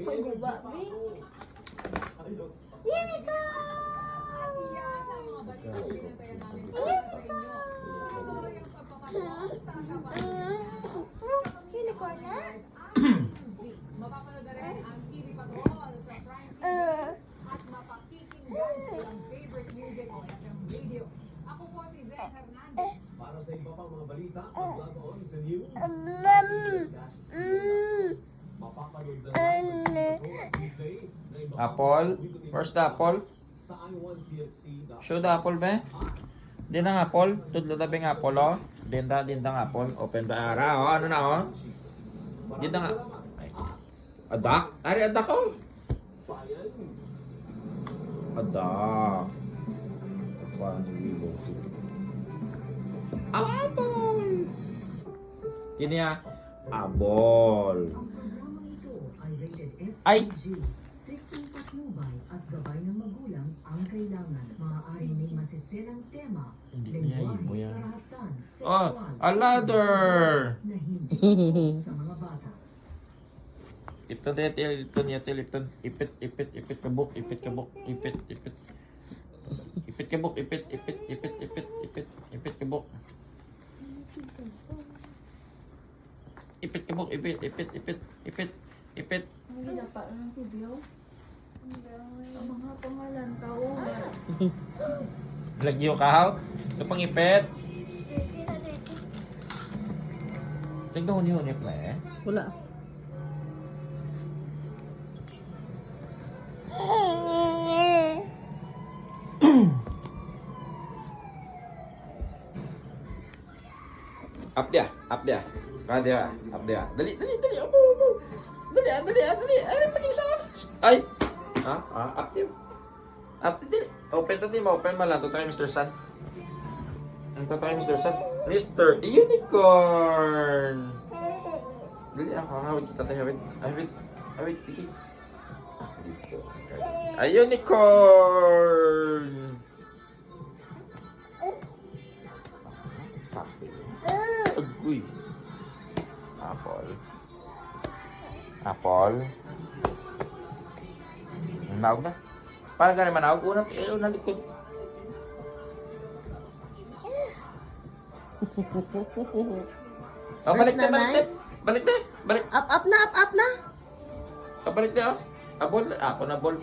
Pagguba, Bi. Unicorn na? Mapapanood na rin ang TV Patrol sa Prime TV at mapakikinggan ang favorite music o FM radio. Ako po si Zen Hernandez. Para sa iba pang mga balita, mag-log on sa news. Mapapanood na Apple? Where's the apple? sa i1plc.com. Show the apple, be? Din ang apple. Tudlo na bing apple, oh. Dinda apple. Open the ara, oh. Ano na, oh? Dinda nga. Ay. Adak? Ari, adak, oh. Adak. Paano yung apple? Kini ah. Apple. Ay! Striktong patnubay at gabay ng magulang ang kailangan. Maaaring may masisilang tema, Hindi niya lengguwahe, ibo yan. karahasan, Oh, sexual, a ladder! na hindi sa mga bata. Ipton yatil. Ipit kabuk, ipit. Ipit kabuk, ipit kabuk. Ipit kabuk, ipit. Ang ginapa ng video. Ang mga pangalan, tao. Lagyo ka, ha? Ito pang ipit. Tignan mo ni pala eh. Wala. Up dia. Up dia. Dali. Abo. Dali. Ay, pag-isa. Ay. Up dia. Dali. Open mo lang. Tutay, Mr. Sun. Mr. Sun. Mr. Unicorn. Dali, hawid kita tayo. Hawid. Iki. Dito. Ay, unicorn. Uy. Apple. Naog na. Parang ganun manaog. Unang likod. Oh, balik na. Up na. Balik na. Abol. Ako na bol.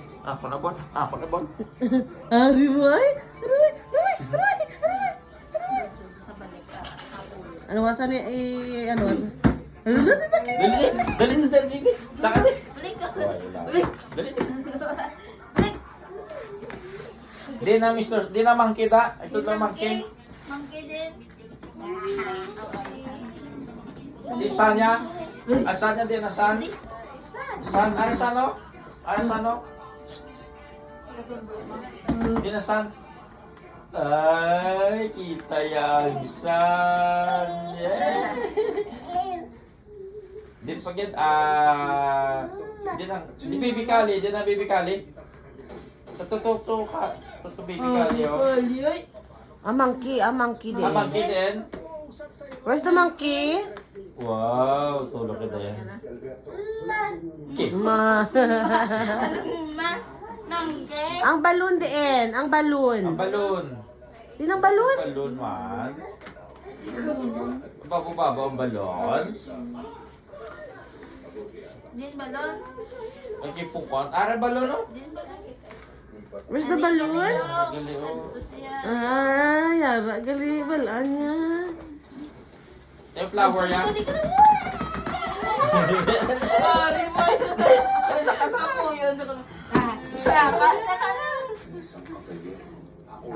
Ari, boy. Ano wasa ni ano wasa? Dali. Sige. Saka di. Dali. Di na monkey da. Ito lang monkey. Monkey din. Di Sanya. Asanya din asan. San Arsano. Di na san. Ay, kita yang san. Yeah. Din pagid di bibikali. Tutu ka. Tutu bibikali oh. A monkey din. Monkey din. Where's the monkey? Wow, tulog ka din. Okay. Ma. Monkey. Ang balloon din. Ang balloon. Ang balon. Din ang balloon? Balon man. Babo ang balon. Din balon. Ang kipukon. Ara balon no? Din balon. Where's the balloon? Gali oh. Ah, yara gali balaan niya. Yung flower yan.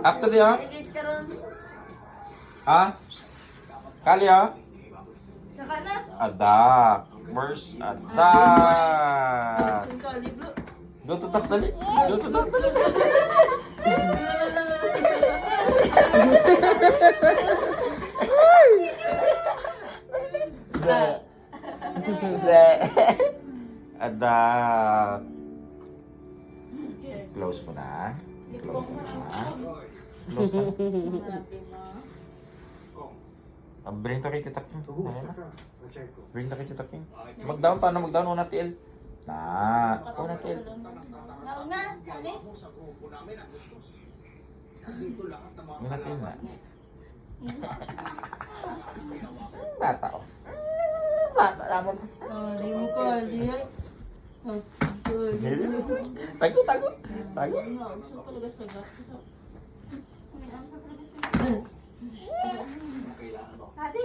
Up to the Ha? Kali ha? Saka na. Adak. Where's Adak? Go to top dali. Adak. Close mo na. Bring to kay Titaking. Bring to kay Titaking. Mag-down. Paano mag-down? Una TL. Na. Una kill. Nauna, ali. Una kill na. Bata oh. Bata naman. Oh, di mo ko, di ay. Oh, good. Tago, tago. Tago. No, gusto ko lagas-lagas. Tati.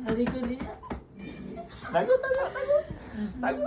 Hari ko di. Tago, tago, tago. Tago.